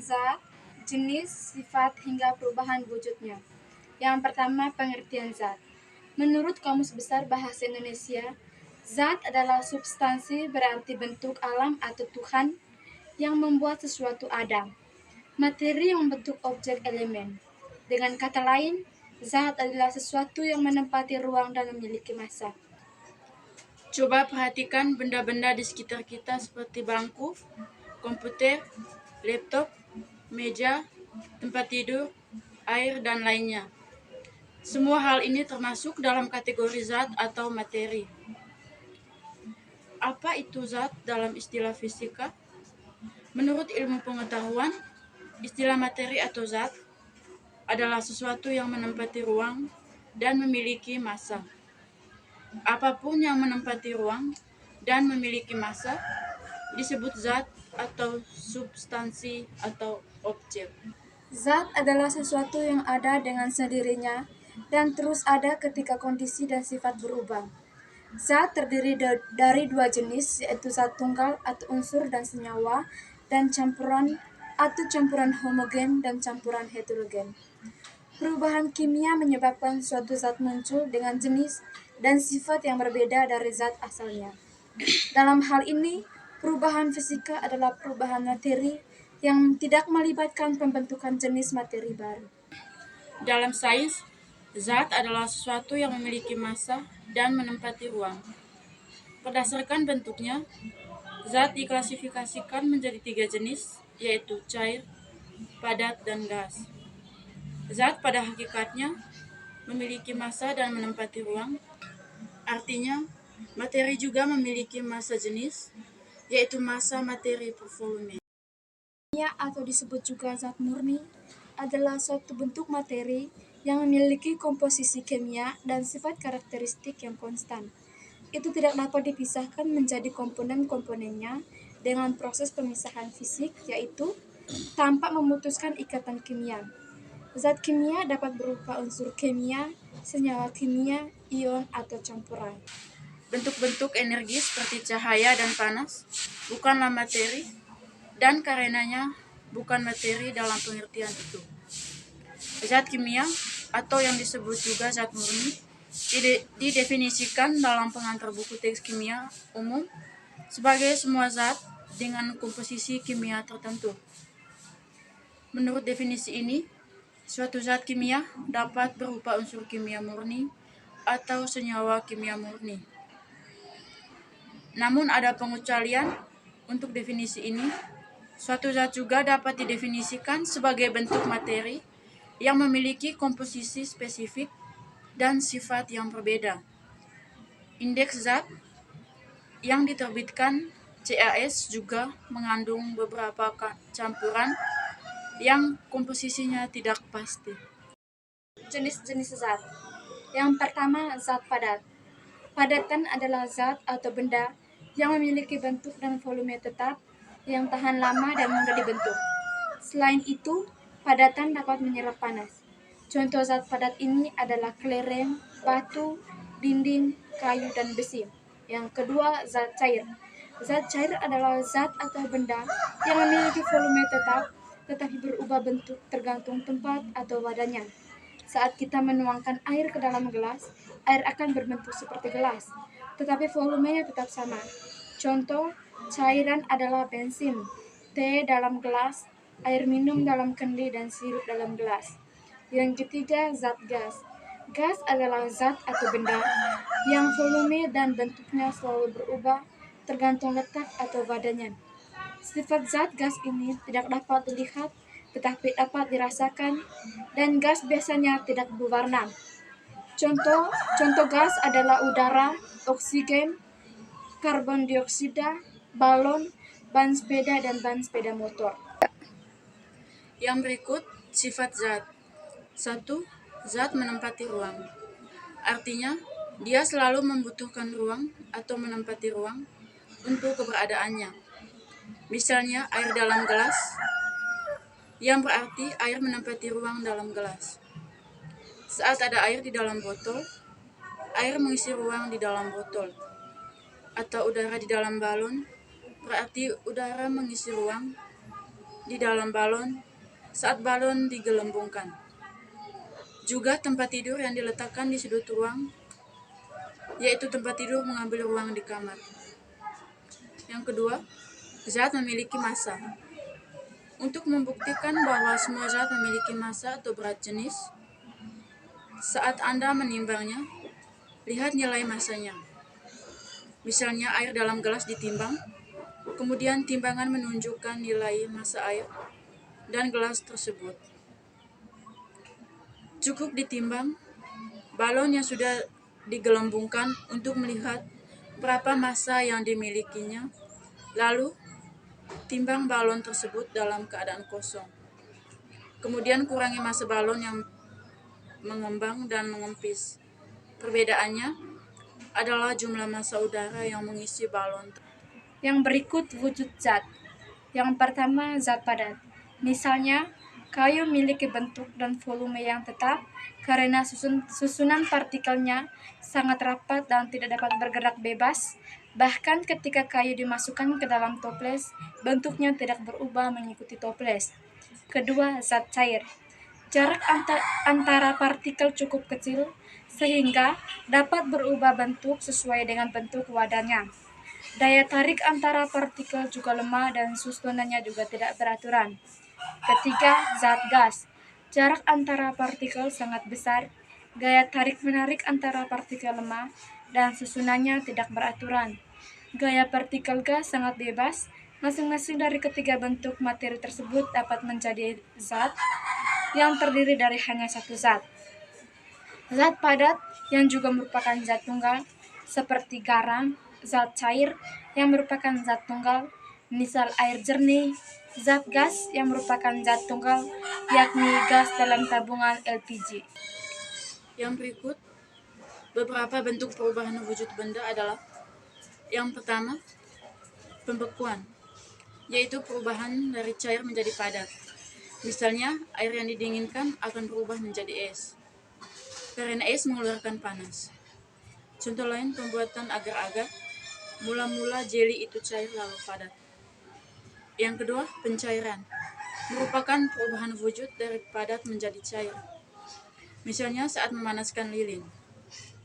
zat, jenis, sifat, hingga perubahan wujudnya. Yang pertama, pengertian zat. Menurut Kamus Besar Bahasa Indonesia, zat adalah substansi berarti bentuk alam atau Tuhan yang membuat sesuatu ada. Materi yang membentuk objek elemen. Dengan kata lain, zat adalah sesuatu yang menempati ruang dan memiliki massa. Coba perhatikan benda-benda di sekitar kita seperti bangku, komputer, laptop, meja, tempat tidur, air, dan lainnya. Semua hal ini termasuk dalam kategori zat atau materi. Apa itu zat dalam istilah fisika? Menurut ilmu pengetahuan, istilah materi atau zat adalah sesuatu yang menempati ruang dan memiliki massa. Apapun yang menempati ruang dan memiliki massa disebut zat atau substansi atau objek. Zat adalah sesuatu yang ada dengan sendirinya dan terus ada ketika kondisi dan sifat berubah. Zat terdiri dari dua jenis, yaitu zat tunggal atau unsur dan senyawa, dan campuran atau campuran homogen dan campuran heterogen. Perubahan kimia menyebabkan suatu zat muncul dengan jenis dan sifat yang berbeda dari zat asalnya. Dalam hal ini, perubahan fisika adalah perubahan materi yang tidak melibatkan pembentukan jenis materi baru. Dalam sains, zat adalah sesuatu yang memiliki massa dan menempati ruang. Berdasarkan bentuknya, zat diklasifikasikan menjadi 3 jenis, yaitu cair, padat, dan gas. Zat pada hakikatnya memiliki massa dan menempati ruang. Artinya, materi juga memiliki massa jenis, yaitu massa materi per volume. Kimia atau disebut juga zat murni adalah suatu bentuk materi yang memiliki komposisi kimia dan sifat karakteristik yang konstan. Itu tidak dapat dipisahkan menjadi komponen-komponennya dengan proses pemisahan fisik, yaitu tanpa memutuskan ikatan kimia. Zat kimia dapat berupa unsur kimia, senyawa kimia, ion, atau campuran. Bentuk-bentuk energi seperti cahaya dan panas bukanlah materi, dan karenanya bukan materi dalam pengertian itu. Zat kimia atau yang disebut juga zat murni didefinisikan dalam pengantar buku teks kimia umum sebagai semua zat dengan komposisi kimia tertentu. Menurut definisi ini, suatu zat kimia dapat berupa unsur kimia murni atau senyawa kimia murni. Namun ada pengecualian untuk definisi ini. Suatu zat juga dapat didefinisikan sebagai bentuk materi yang memiliki komposisi spesifik dan sifat yang berbeda. Indeks zat yang diterbitkan CAS juga mengandung beberapa campuran yang komposisinya tidak pasti. Jenis-jenis zat. Yang pertama, zat padat. Padatan adalah zat atau benda yang memiliki bentuk dan volume tetap, yang tahan lama dan mudah dibentuk. Selain itu, padatan dapat menyerap panas. Contoh zat padat ini adalah kelereng, batu, dinding, kayu, dan besi. Yang kedua, zat cair. Zat cair adalah zat atau benda yang memiliki volume tetap, tetapi berubah bentuk tergantung tempat atau wadahnya. Saat kita menuangkan air ke dalam gelas, air akan berbentuk seperti gelas, tetapi volumenya tetap sama. Contoh, cairan adalah bensin, teh dalam gelas, air minum dalam kendi, dan sirup dalam gelas. Yang ketiga, zat gas. Gas adalah zat atau benda yang volume dan bentuknya selalu berubah tergantung letak atau wadahnya. Sifat zat gas ini tidak dapat dilihat, tetapi dapat dirasakan, dan gas biasanya tidak berwarna. Contoh gas adalah udara, oksigen, karbon dioksida, balon, ban sepeda, dan ban sepeda motor. Yang berikut sifat zat. 1. Zat menempati ruang. Artinya, dia selalu membutuhkan ruang atau menempati ruang untuk keberadaannya. Misalnya air dalam gelas, yang berarti air menempati ruang dalam gelas. Saat ada air di dalam botol, air mengisi ruang di dalam botol. Atau udara di dalam balon, berarti udara mengisi ruang di dalam balon saat balon digelembungkan. Juga tempat tidur yang diletakkan di sudut ruang, yaitu tempat tidur mengambil ruang di kamar. Yang kedua, zat memiliki massa. Untuk membuktikan bahwa semua zat memiliki massa atau berat jenis, saat Anda menimbangnya, lihat nilai massanya. Misalnya air dalam gelas ditimbang, kemudian timbangan menunjukkan nilai massa air dan gelas tersebut. Cukup ditimbang balon yang sudah digelembungkan untuk melihat berapa massa yang dimilikinya, lalu timbang balon tersebut dalam keadaan kosong. Kemudian kurangi massa balon yang mengembang dan mengempis. Perbedaannya adalah jumlah massa udara yang mengisi balon. Yang berikut wujud zat. Yang pertama, zat padat. Misalnya, kayu memiliki bentuk dan volume yang tetap karena susunan partikelnya sangat rapat dan tidak dapat bergerak bebas. Bahkan ketika kayu dimasukkan ke dalam toples, bentuknya tidak berubah mengikuti toples. Kedua, zat cair. Jarak antara partikel cukup kecil sehingga dapat berubah bentuk sesuai dengan bentuk wadahnya. Daya tarik antara partikel juga lemah dan susunannya juga tidak beraturan. Ketiga, zat gas. Jarak antara partikel sangat besar, gaya tarik-menarik antara partikel lemah, dan susunannya tidak beraturan. Gaya partikel gas sangat bebas, masing-masing dari ketiga bentuk materi tersebut dapat menjadi zat yang terdiri dari hanya satu zat. Zat padat yang juga merupakan zat tunggal, seperti garam, zat cair yang merupakan zat tunggal, misal air jernih, zat gas yang merupakan zat tunggal, yakni gas dalam tabungan LPG. Yang berikut, beberapa bentuk perubahan wujud benda adalah: yang pertama, pembekuan, yaitu perubahan dari cair menjadi padat. Misalnya, air yang didinginkan akan berubah menjadi es, karena es mengeluarkan panas. Contoh lain, pembuatan agar-agar, mula-mula jeli itu cair lalu padat. Yang kedua, pencairan, merupakan perubahan wujud dari padat menjadi cair. Misalnya saat memanaskan lilin.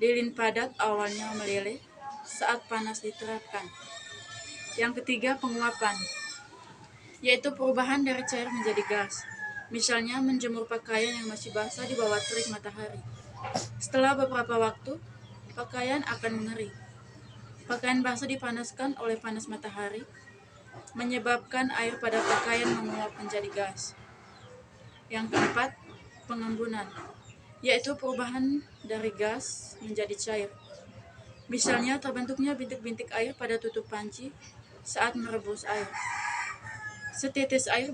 Lilin padat awalnya meleleh saat panas diterapkan. Yang ketiga, penguapan, yaitu perubahan dari cair menjadi gas. Misalnya menjemur pakaian yang masih basah di bawah terik matahari. Setelah beberapa waktu, pakaian akan mengering. Pakaian basah dipanaskan oleh panas matahari, menyebabkan air pada pakaian menguap menjadi gas. Yang keempat, pengembunan, yaitu perubahan dari gas menjadi cair. Misalnya terbentuknya bintik-bintik air pada tutup panci saat merebus air. Setetes air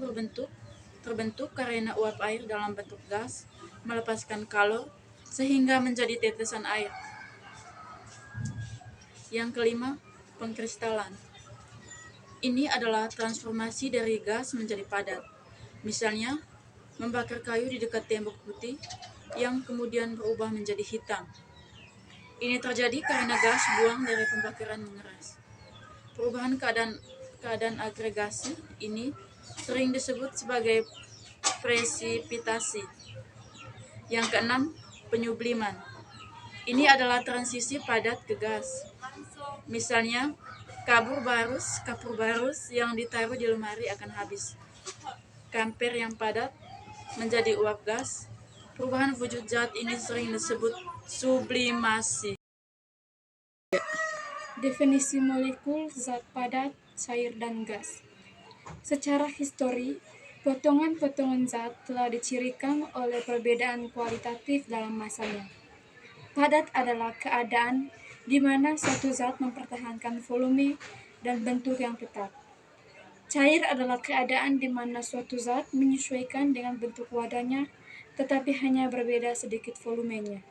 terbentuk karena uap air dalam bentuk gas melepaskan kalor sehingga menjadi tetesan air. Yang kelima, pengkristalan. Ini adalah transformasi dari gas menjadi padat. Misalnya, membakar kayu di dekat tembok putih yang kemudian berubah menjadi hitam. Ini terjadi karena gas buang dari pembakaran mengeras. Perubahan keadaan agregasi ini sering disebut sebagai presipitasi. Yang keenam, penyubliman. Ini adalah transisi padat ke gas. Misalnya, kapur barus yang ditaruh di lemari akan habis. Kamper yang padat menjadi uap gas. Perubahan wujud zat ini sering disebut sublimasi. Definisi molekul zat padat, cair, dan gas. Secara histori, potongan-potongan zat telah dicirikan oleh perbedaan kualitatif dalam masanya. Padat adalah keadaan di mana suatu zat mempertahankan volume dan bentuk yang tetap. Cair adalah keadaan di mana suatu zat menyesuaikan dengan bentuk wadahnya, tetapi hanya berbeda sedikit volumenya.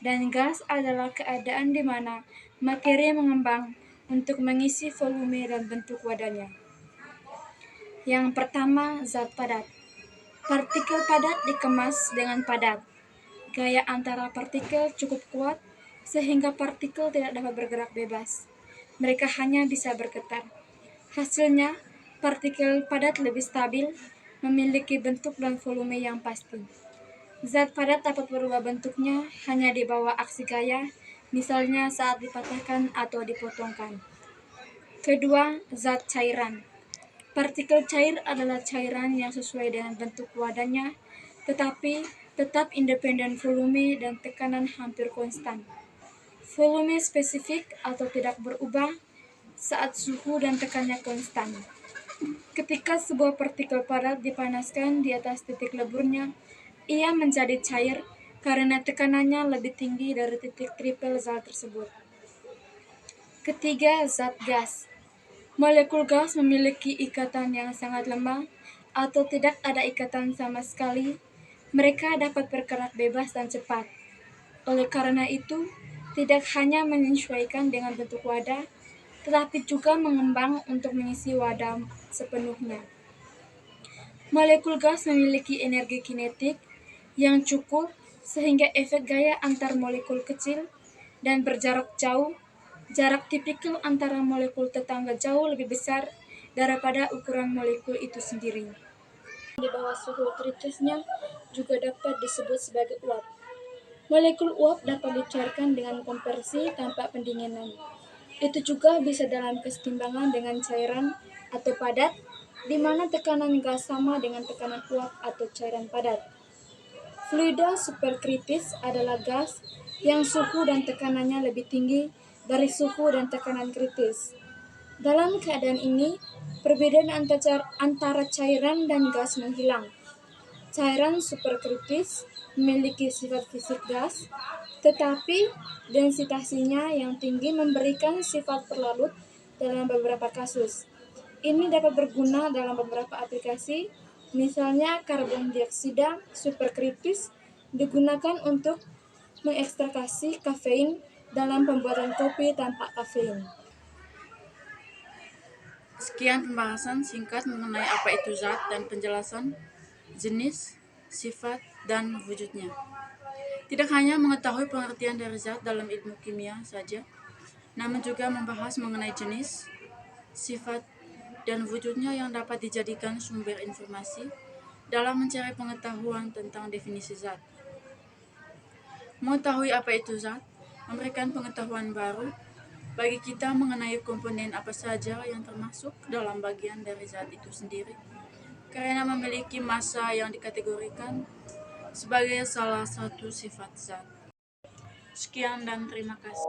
Dan gas adalah keadaan di mana materi mengembang untuk mengisi volume dan bentuk wadahnya. Yang pertama, zat padat. Partikel padat dikemas dengan padat. Gaya antara partikel cukup kuat sehingga partikel tidak dapat bergerak bebas. Mereka hanya bisa bergetar. Hasilnya, Partikel padat lebih stabil, memiliki bentuk dan volume yang pasti. Zat padat dapat berubah bentuknya hanya di bawah aksi gaya, misalnya saat dipatahkan atau dipotongkan. Kedua, zat cairan. Partikel cair adalah cairan yang sesuai dengan bentuk wadahnya, tetapi tetap independen volume dan tekanan hampir konstan. Volume spesifik atau tidak berubah saat suhu dan tekanannya konstan. Ketika sebuah partikel padat dipanaskan di atas titik leburnya, ia menjadi cair karena tekanannya lebih tinggi dari titik triple zat tersebut. Ketiga, zat gas. Molekul gas memiliki ikatan yang sangat lemah atau tidak ada ikatan sama sekali. Mereka dapat bergerak bebas dan cepat. Oleh karena itu, tidak hanya menyesuaikan dengan bentuk wadah, tetapi juga mengembang untuk mengisi wadah sepenuhnya. Molekul gas memiliki energi kinetik yang cukup sehingga efek gaya antar molekul kecil dan berjarak jauh. Jarak tipikal antara molekul tetangga jauh lebih besar daripada ukuran molekul itu sendiri. Di bawah suhu kritisnya juga dapat disebut sebagai uap. Molekul uap dapat dicairkan dengan kompresi tanpa pendinginan. Itu juga bisa dalam kesetimbangan dengan cairan atau padat, di mana tekanan gas sama dengan tekanan uap atau cairan padat. Fluida superkritis adalah gas yang suhu dan tekanannya lebih tinggi dari suhu dan tekanan kritis. Dalam keadaan ini, perbedaan antara cairan dan gas menghilang. Cairan superkritis memiliki sifat fisik gas, tetapi densitasnya yang tinggi memberikan sifat berlarut dalam beberapa kasus. Ini dapat berguna dalam beberapa aplikasi, misalnya karbon dioksida superkritis digunakan untuk mengekstraksi kafein dalam pembuatan kopi tanpa kafein. Sekian pembahasan singkat mengenai apa itu zat dan penjelasan jenis, sifat, dan wujudnya. Tidak hanya mengetahui pengertian dari zat dalam ilmu kimia saja, namun juga membahas mengenai jenis, sifat, dan wujudnya yang dapat dijadikan sumber informasi dalam mencari pengetahuan tentang definisi zat. Mengetahui apa itu zat memberikan pengetahuan baru bagi kita mengenai komponen apa saja yang termasuk dalam bagian dari zat itu sendiri, karena memiliki massa yang dikategorikan sebagai salah satu sifat zat. Sekian dan terima kasih.